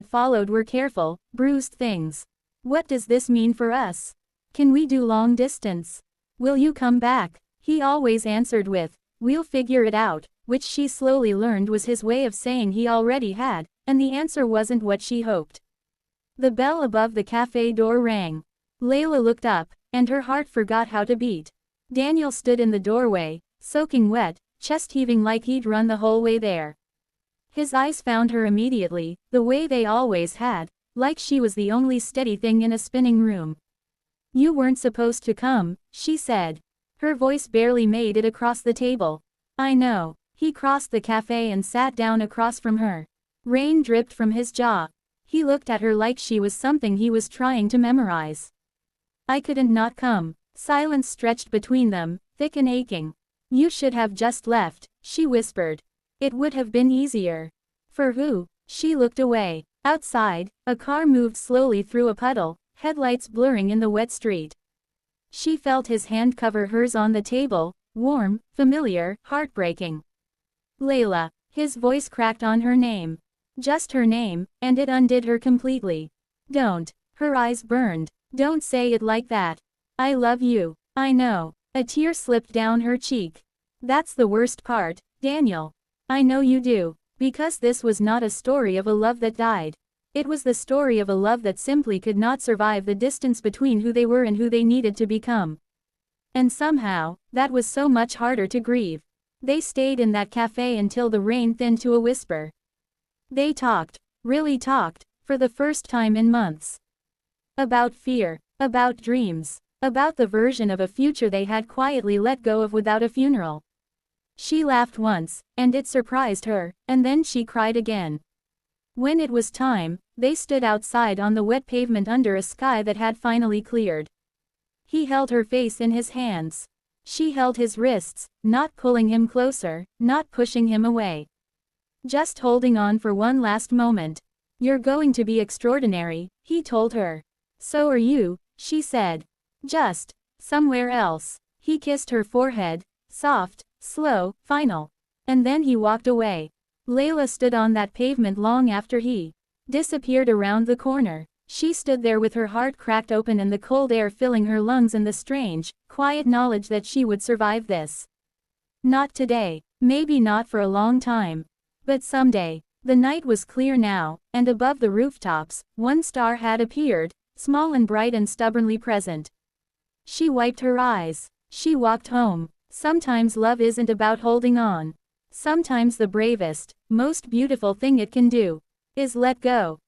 followed were careful, bruised things. What does this mean for us? Can we do long distance? Will you come back? He always answered with, "We'll figure it out," which she slowly learned was his way of saying he already had, and the answer wasn't what she hoped. The bell above the cafe door rang. Layla looked up, and her heart forgot how to beat. Daniel stood in the doorway, soaking wet, chest heaving like he'd run the whole way there. His eyes found her immediately, the way they always had, like she was the only steady thing in a spinning room. "You weren't supposed to come," she said. Her voice barely made it across the table. "I know." He crossed the cafe and sat down across from her. Rain dripped from his jaw. He looked at her like she was something he was trying to memorize. "I couldn't not come." Silence stretched between them, thick and aching. "You should have just left," she whispered. "It would have been easier." "For who?" She looked away. Outside, a car moved slowly through a puddle, headlights blurring in the wet street. She felt his hand cover hers on the table, warm, familiar, heartbreaking. "Layla." His voice cracked on her name. Just her name, and it undid her completely. "Don't." Her eyes burned. "Don't say it like that. I love you." "I know." A tear slipped down her cheek. "That's the worst part, Daniel. I know you do. Because this was not a story of a love that died. It was the story of a love that simply could not survive the distance between who they were and who they needed to become. And somehow, that was so much harder to grieve." They stayed in that cafe until the rain thinned to a whisper. They talked, really talked, for the first time in months. About fear, about dreams, about the version of a future they had quietly let go of without a funeral. She laughed once, and it surprised her, and then she cried again. When it was time, they stood outside on the wet pavement under a sky that had finally cleared. He held her face in his hands. She held his wrists, not pulling him closer, not pushing him away. Just holding on for one last moment. "You're going to be extraordinary," he told her. "So are you," she said. "Just somewhere else." He kissed her forehead, soft, slow, final. And then he walked away. Layla stood on that pavement long after he disappeared around the corner. She stood there with her heart cracked open and the cold air filling her lungs and the strange, quiet knowledge that she would survive this. Not today, maybe not for a long time. But someday. The night was clear now, and above the rooftops, one star had appeared, small and bright and stubbornly present. She wiped her eyes. She walked home. Sometimes love isn't about holding on. Sometimes the bravest, most beautiful thing it can do is let go.